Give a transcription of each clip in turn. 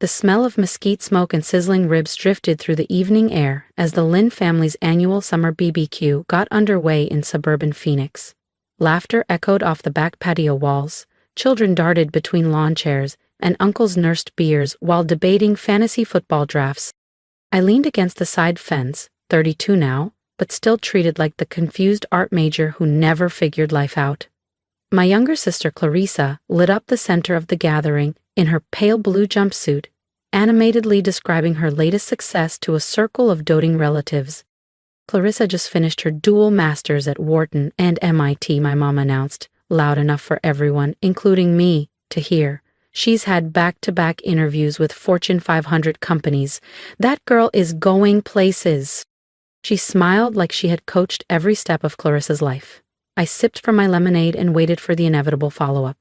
The smell of mesquite smoke and sizzling ribs drifted through the evening air as the Lin family's annual summer BBQ got underway in suburban Phoenix. Laughter echoed off the back patio walls, children darted between lawn chairs, and uncles nursed beers while debating fantasy football drafts. I leaned against the side fence, 32 now, but still treated like the confused art major who never figured life out. My younger sister Clarissa lit up the center of the gathering in her pale blue jumpsuit, animatedly describing her latest success to a circle of doting relatives. Clarissa just finished her dual masters at Wharton and MIT, my mom announced, loud enough for everyone, including me, to hear. She's had back-to-back interviews with Fortune 500 companies. That girl is going places. She smiled like she had coached every step of Clarissa's life. I sipped from my lemonade and waited for the inevitable follow-up.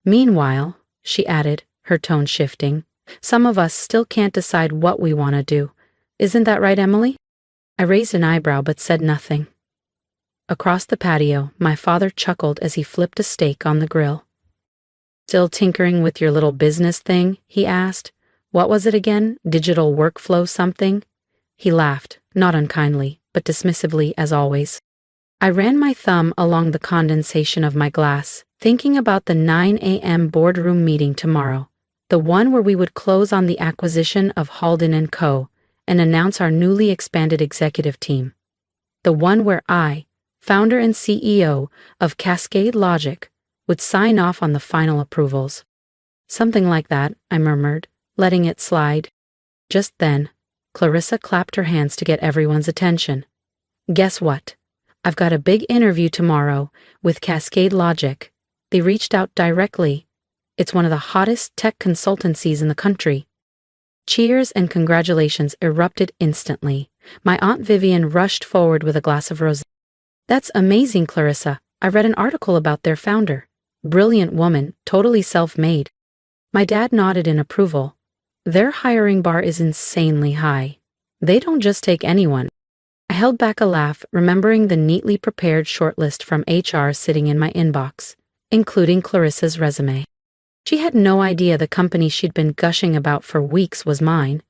Meanwhile, she added, her tone shifting, some of us still can't decide what we want to do. Isn't that right, Emily? I raised an eyebrow but said nothing. Across the patio, my father chuckled as he flipped a steak on the grill. Still tinkering with your little business thing? He asked. What was it again? Digital workflow something? He laughed, not unkindly, but dismissively as always. I ran my thumb along the condensation of my glass, thinking about the 9 a.m. boardroom meeting tomorrow, the one where we would close on the acquisition of Halden & Co. and announce our newly expanded executive team. The one where I, founder and CEO of Cascade Logic, would sign off on the final approvals. Something like that, I murmured, letting it slide. Just then, Clarissa clapped her hands to get everyone's attention. Guess what? I've got a big interview tomorrow with Cascade Logic. They reached out directly. It's one of the hottest tech consultancies in the country. Cheers and congratulations erupted instantly. My Aunt Vivian rushed forward with a glass of rosé. That's amazing, Clarissa. I read an article about their founder. Brilliant woman, totally self-made. My dad nodded in approval. Their hiring bar is insanely high. They don't just take anyone. I held back a laugh, remembering the neatly prepared shortlist from HR sitting in my inbox, including Clarissa's resume. She had no idea the company she'd been gushing about for weeks was mine,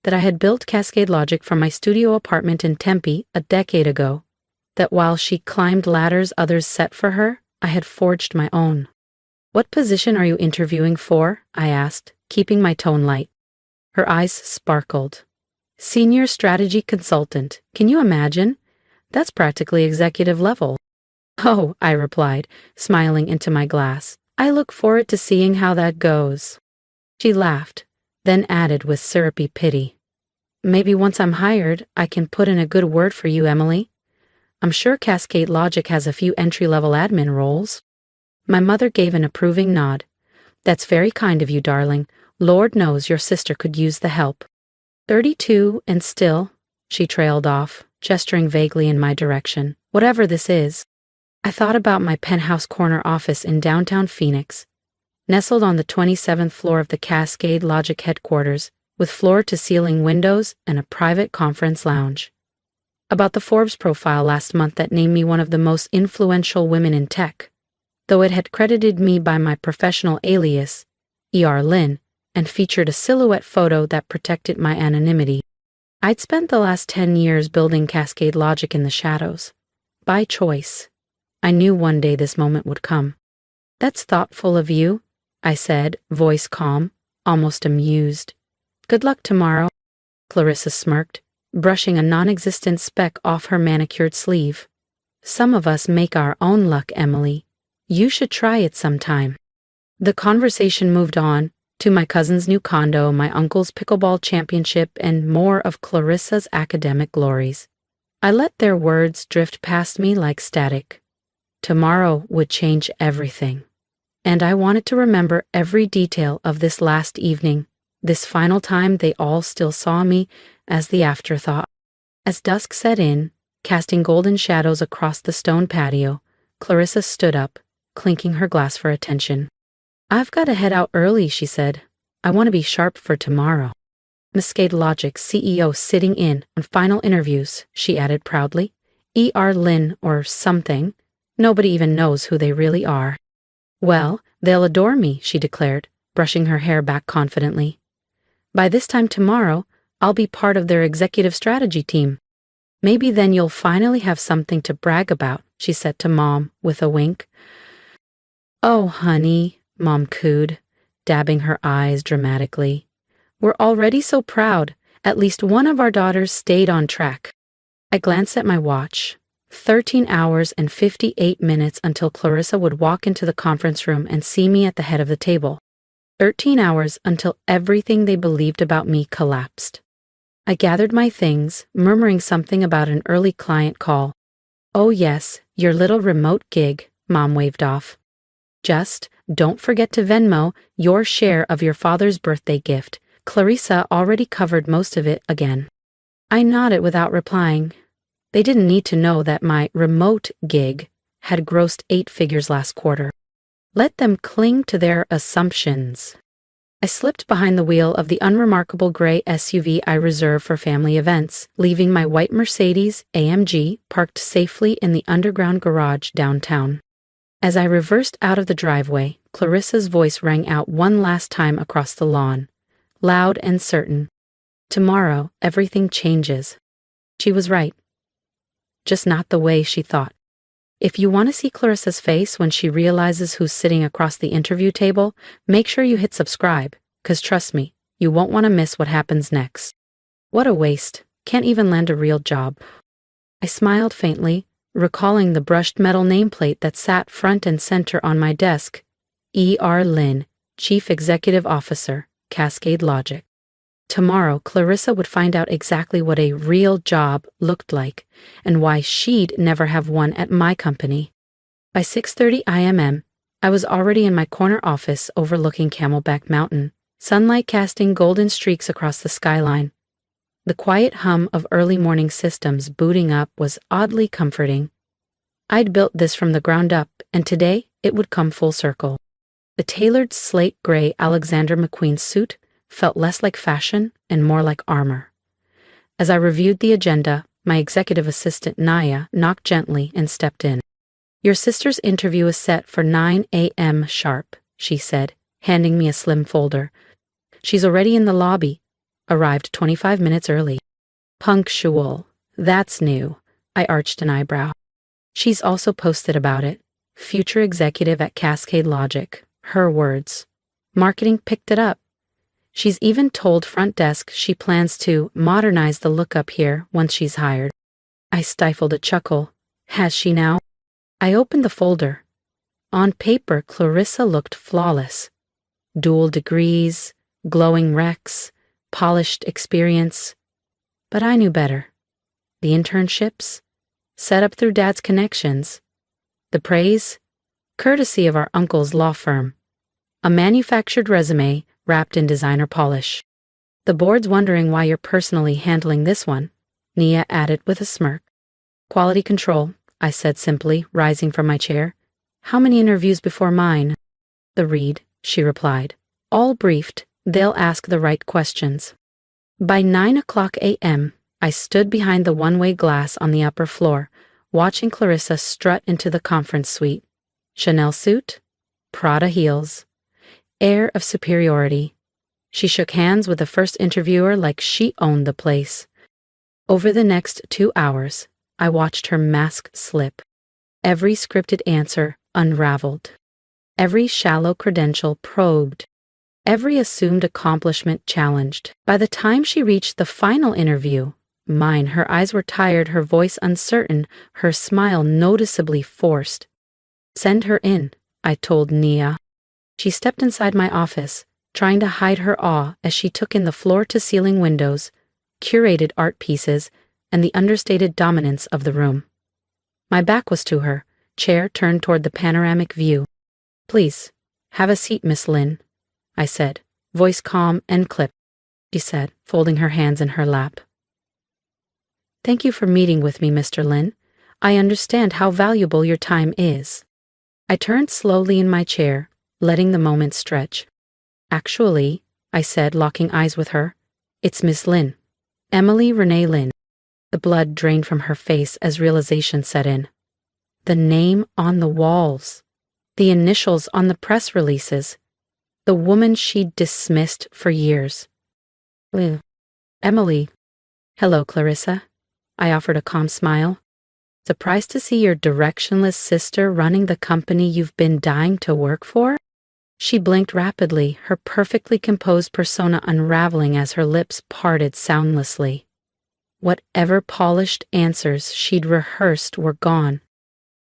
that I had built Cascade Logic from my studio apartment in Tempe a decade ago, that while she climbed ladders others set for her, I had forged my own. What position are you interviewing for? I asked, keeping my tone light. Her eyes sparkled. Senior strategy consultant. Can you imagine? That's practically executive level. Oh, I replied, smiling into my glass. I look forward to seeing how that goes. She laughed, then added with syrupy pity. Maybe once I'm hired, I can put in a good word for you, Emily. I'm sure Cascade Logic has a few entry-level admin roles. My mother gave an approving nod. That's very kind of you, darling. Lord knows your sister could use the help. 32 and still, she trailed off, gesturing vaguely in my direction. Whatever this is. I thought about my penthouse corner office in downtown Phoenix, nestled on the 27th floor of the Cascade Logic headquarters, with floor-to-ceiling windows and a private conference lounge. About the Forbes profile last month that named me one of the most influential women in tech, though it had credited me by my professional alias, E.R. Lin, and featured a silhouette photo that protected my anonymity. I'd spent the last 10 years building Cascade Logic in the shadows. By choice. I knew one day this moment would come. That's thoughtful of you, I said, voice calm, almost amused. Good luck tomorrow. Clarissa smirked, brushing a non-existent speck off her manicured sleeve. Some of us make our own luck, Emily. You should try it sometime. The conversation moved on, to my cousin's new condo, my uncle's pickleball championship, and more of Clarissa's academic glories. I let their words drift past me like static. Tomorrow would change everything. And I wanted to remember every detail of this last evening, this final time they all still saw me as the afterthought. As dusk set in, casting golden shadows across the stone patio, Clarissa stood up, clinking her glass for attention. I've got to head out early, she said. I want to be sharp for tomorrow. Cascade Logic CEO sitting in on final interviews, she added proudly. E.R. Lin or something. Nobody even knows who they really are. Well, they'll adore me, she declared, brushing her hair back confidently. By this time tomorrow, I'll be part of their executive strategy team. Maybe then you'll finally have something to brag about, she said to Mom with a wink. Oh, honey, Mom cooed, dabbing her eyes dramatically. We're already so proud. At least one of our daughters stayed on track. I glanced at my watch. 13 hours and 58 minutes until Clarissa would walk into the conference room and see me at the head of the table. 13 hours until everything they believed about me collapsed. I gathered my things, murmuring something about an early client call. Oh yes, your little remote gig, Mom waved off. Just, don't forget to Venmo your share of your father's birthday gift. Clarissa already covered most of it again. I nodded without replying. They didn't need to know that my remote gig had grossed 8 figures last quarter. Let them cling to their assumptions. I slipped behind the wheel of the unremarkable gray SUV I reserve for family events, leaving my white Mercedes AMG parked safely in the underground garage downtown. As I reversed out of the driveway, Clarissa's voice rang out one last time across the lawn, loud and certain. Tomorrow, everything changes. She was right. Just not the way she thought. If you want to see Clarissa's face when she realizes who's sitting across the interview table, make sure you hit subscribe, 'cause trust me, you won't want to miss what happens next. What a waste. Can't even land a real job. I smiled faintly, recalling the brushed metal nameplate that sat front and center on my desk. E.R. Lynn, Chief Executive Officer, Cascade Logic. Tomorrow, Clarissa would find out exactly what a real job looked like and why she'd never have one at my company. By 6:30 IMM, I was already in my corner office overlooking Camelback Mountain, sunlight casting golden streaks across the skyline. The quiet hum of early morning systems booting up was oddly comforting. I'd built this from the ground up, and today it would come full circle. The tailored slate gray Alexander McQueen suit felt less like fashion and more like armor. As I reviewed the agenda, my executive assistant Naya knocked gently and stepped in. Your sister's interview is set for 9 a.m. sharp, she said, handing me a slim folder. She's already in the lobby, arrived 25 minutes early. Punctual. That's new. I arched an eyebrow. She's also posted about it. Future executive at Cascade Logic. Her words. Marketing picked it up. She's even told front desk she plans to modernize the lookup here once she's hired. I stifled a chuckle. Has she now? I opened the folder. On paper, Clarissa looked flawless. Dual degrees, glowing recs, polished experience. But I knew better. The internships, set up through Dad's connections. The praise, courtesy of our uncle's law firm. A manufactured resume wrapped in designer polish. The board's wondering why you're personally handling this one, Nia added with a smirk. Quality control, I said simply, rising from my chair. How many interviews before mine? The read, she replied. All briefed, they'll ask the right questions. By 9 o'clock a.m., I stood behind the one-way glass on the upper floor, watching Clarissa strut into the conference suite. Chanel suit, Prada heels. Air of superiority. She shook hands with the first interviewer like she owned the place. Over the next 2 hours, I watched her mask slip. Every scripted answer unraveled. Every shallow credential probed. Every assumed accomplishment challenged. By the time she reached the final interview, mine, her eyes were tired, her voice uncertain, her smile noticeably forced. Send her in, I told Nia. She stepped inside my office, trying to hide her awe as she took in the floor-to-ceiling windows, curated art pieces, and the understated dominance of the room. My back was to her, chair turned toward the panoramic view. Please, have a seat, Miss Lynn, I said, voice calm and clipped. She said, folding her hands in her lap. Thank you for meeting with me, Mr. Lynn. I understand how valuable your time is. I turned slowly in my chair, letting the moment stretch. Actually, I said, locking eyes with her, it's Miss Lynn. Emily Renee Lynn. The blood drained from her face as realization set in. The name on the walls. The initials on the press releases. The woman she'd dismissed for years. Ugh. Emily. Hello, Clarissa. I offered a calm smile. Surprised to see your directionless sister running the company you've been dying to work for? She blinked rapidly, her perfectly composed persona unraveling as her lips parted soundlessly. Whatever polished answers she'd rehearsed were gone.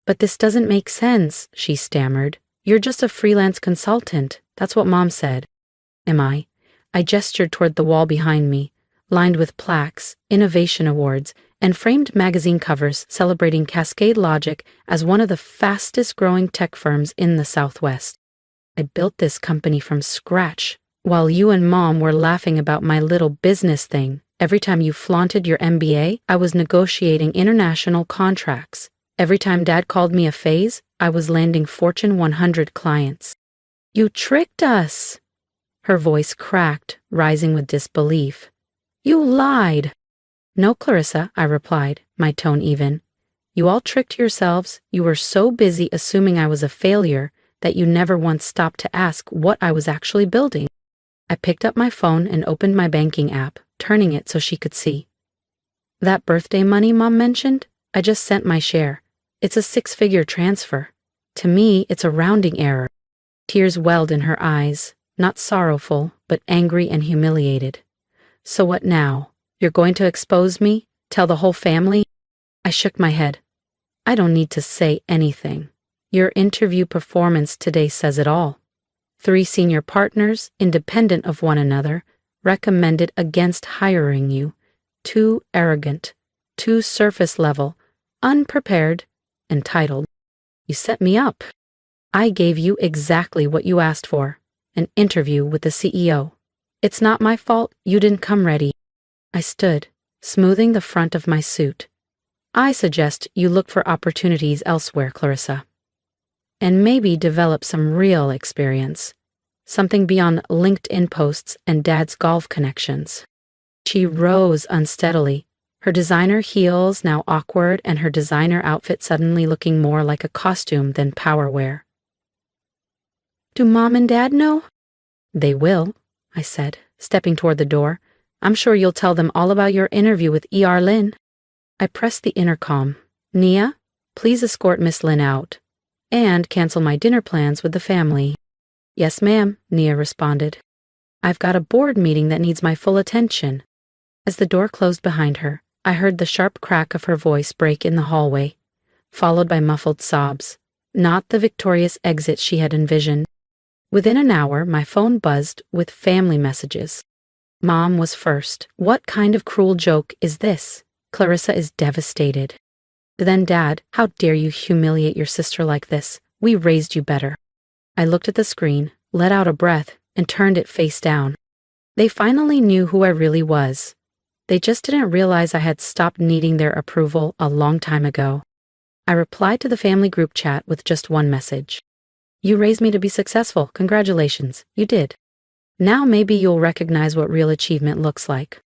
But this doesn't make sense, she stammered. You're just a freelance consultant. That's what Mom said. Am I? I gestured toward the wall behind me, lined with plaques, innovation awards, and framed magazine covers celebrating Cascade Logic as one of the fastest-growing tech firms in the Southwest. I built this company from scratch, while you and Mom were laughing about my little business thing. Every time you flaunted your MBA, I was negotiating international contracts. Every time Dad called me a phase, I was landing Fortune 100 clients. You tricked us! Her voice cracked, rising with disbelief. You lied! No, Clarissa, I replied, my tone even. You all tricked yourselves. You were so busy assuming I was a failure that you never once stopped to ask what I was actually building. I picked up my phone and opened my banking app, turning it so she could see. That birthday money Mom mentioned? I just sent my share. It's a 6-figure transfer. To me, it's a rounding error. Tears welled in her eyes, not sorrowful, but angry and humiliated. So what now? You're going to expose me? Tell the whole family? I shook my head. I don't need to say anything. Your interview performance today says it all. 3 senior partners, independent of one another, recommended against hiring you. Too arrogant, too surface level, unprepared, entitled. You set me up. I gave you exactly what you asked for, an interview with the CEO. It's not my fault you didn't come ready. I stood, smoothing the front of my suit. I suggest you look for opportunities elsewhere, Clarissa. And maybe develop some real experience. Something beyond LinkedIn posts and Dad's golf connections. She rose unsteadily, her designer heels now awkward and her designer outfit suddenly looking more like a costume than power wear. Do Mom and Dad know? They will, I said, stepping toward the door. I'm sure you'll tell them all about your interview with E.R. Lynn. I pressed the intercom. Nia, please escort Miss Lynn out. And cancel my dinner plans with the family. Yes, ma'am, Nia responded. I've got a board meeting that needs my full attention. As the door closed behind her, I heard the sharp crack of her voice break in the hallway, followed by muffled sobs. Not the victorious exit she had envisioned. Within an hour, my phone buzzed with family messages. Mom was first. What kind of cruel joke is this? Clarissa is devastated. Then Dad, how dare you humiliate your sister like this? We raised you better. I looked at the screen, let out a breath, and turned it face down. They finally knew who I really was. They just didn't realize I had stopped needing their approval a long time ago. I replied to the family group chat with just one message. You raised me to be successful. Congratulations. You did. Now maybe you'll recognize what real achievement looks like.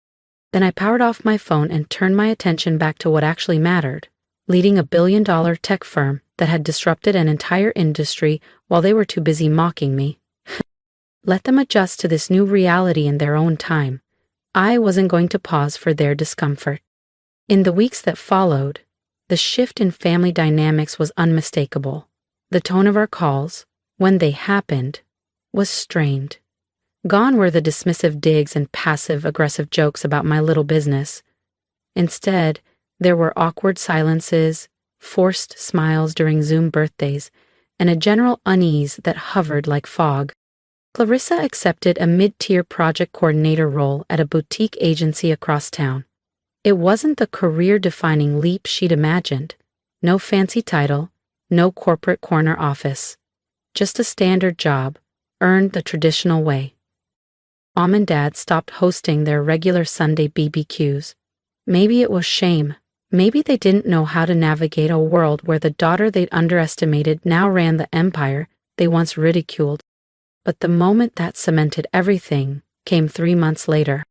Then I powered off my phone and turned my attention back to what actually mattered, leading a billion-dollar tech firm that had disrupted an entire industry while they were too busy mocking me. Let them adjust to this new reality in their own time. I wasn't going to pause for their discomfort. In the weeks that followed, the shift in family dynamics was unmistakable. The tone of our calls, when they happened, was strained. Gone were the dismissive digs and passive-aggressive jokes about my little business. Instead, there were awkward silences, forced smiles during Zoom birthdays, and a general unease that hovered like fog. Clarissa accepted a mid-tier project coordinator role at a boutique agency across town. It wasn't the career-defining leap she'd imagined. No fancy title, no corporate corner office. Just a standard job, earned the traditional way. Mom and Dad stopped hosting their regular Sunday BBQs. Maybe it was shame. Maybe they didn't know how to navigate a world where the daughter they'd underestimated now ran the empire they once ridiculed. But the moment that cemented everything came 3 months later.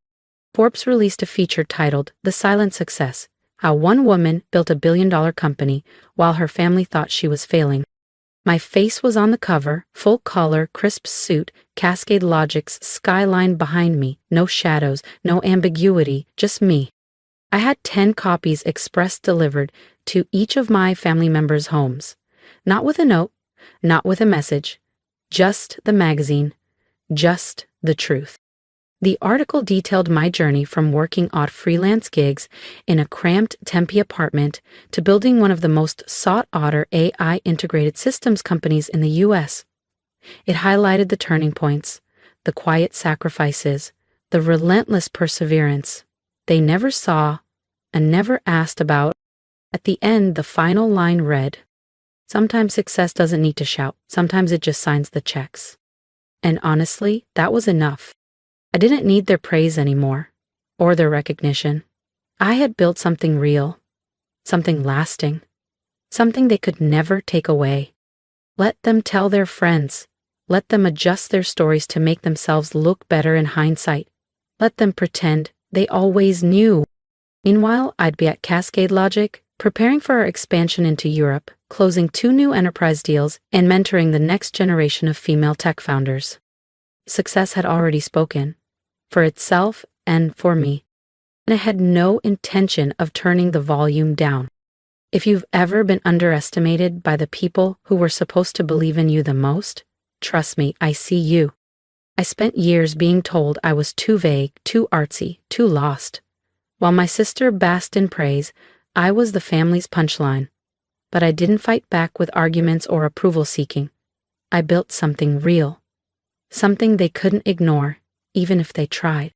Forbes released a feature titled The Silent Success, How One Woman Built a Billion-Dollar Company While Her Family Thought She Was Failing. My face was on the cover, full color, crisp suit, Cascade Logic's skyline behind me, no shadows, no ambiguity, just me. I had 10 copies express delivered to each of my family members' homes. Not with a note, not with a message, just the magazine, just the truth. The article detailed my journey from working odd freelance gigs in a cramped Tempe apartment to building one of the most sought-after AI-integrated systems companies in the U.S. It highlighted the turning points, the quiet sacrifices, the relentless perseverance they never saw and never asked about. At the end, the final line read, "Sometimes success doesn't need to shout, sometimes it just signs the checks." And honestly, that was enough. I didn't need their praise anymore, or their recognition. I had built something real, something lasting, something they could never take away. Let them tell their friends. Let them adjust their stories to make themselves look better in hindsight. Let them pretend they always knew. Meanwhile, I'd be at Cascade Logic, preparing for our expansion into Europe, closing 2 new enterprise deals, and mentoring the next generation of female tech founders. Success had already spoken, for itself and for me, and I had no intention of turning the volume down. If you've ever been underestimated by the people who were supposed to believe in you the most, trust me, I see you. I spent years being told I was too vague, too artsy, too lost. While my sister basked in praise, I was the family's punchline. But I didn't fight back with arguments or approval seeking. I built something real. Something they couldn't ignore, even if they tried.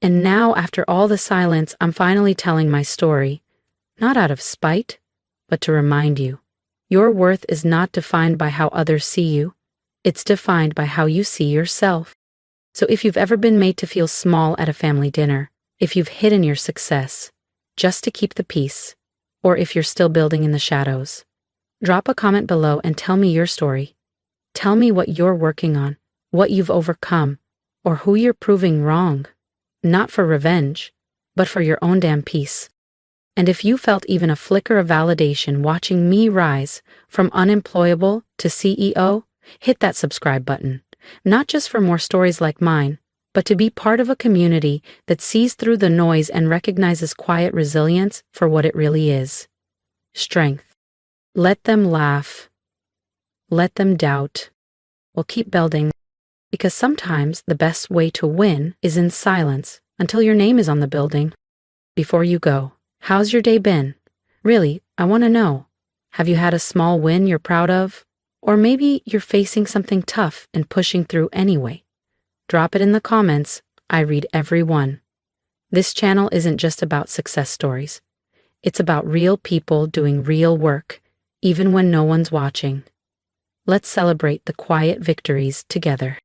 And now, after all the silence, I'm finally telling my story, not out of spite, but to remind you, your worth is not defined by how others see you. It's defined by how you see yourself. So if you've ever been made to feel small at a family dinner, if you've hidden your success just to keep the peace, or if you're still building in the shadows, drop a comment below and tell me your story. Tell me what you're working on, what you've overcome, or who you're proving wrong, not for revenge, but for your own damn peace. And if you felt even a flicker of validation watching me rise from unemployable to CEO, hit that subscribe button, not just for more stories like mine, but to be part of a community that sees through the noise and recognizes quiet resilience for what it really is. Strength. Let them laugh. Let them doubt. We'll keep building. Because sometimes the best way to win is in silence until your name is on the building. Before you go, how's your day been? Really, I want to know. Have you had a small win you're proud of? Or maybe you're facing something tough and pushing through anyway. Drop it in the comments. I read every one. This channel isn't just about success stories. It's about real people doing real work, even when no one's watching. Let's celebrate the quiet victories together.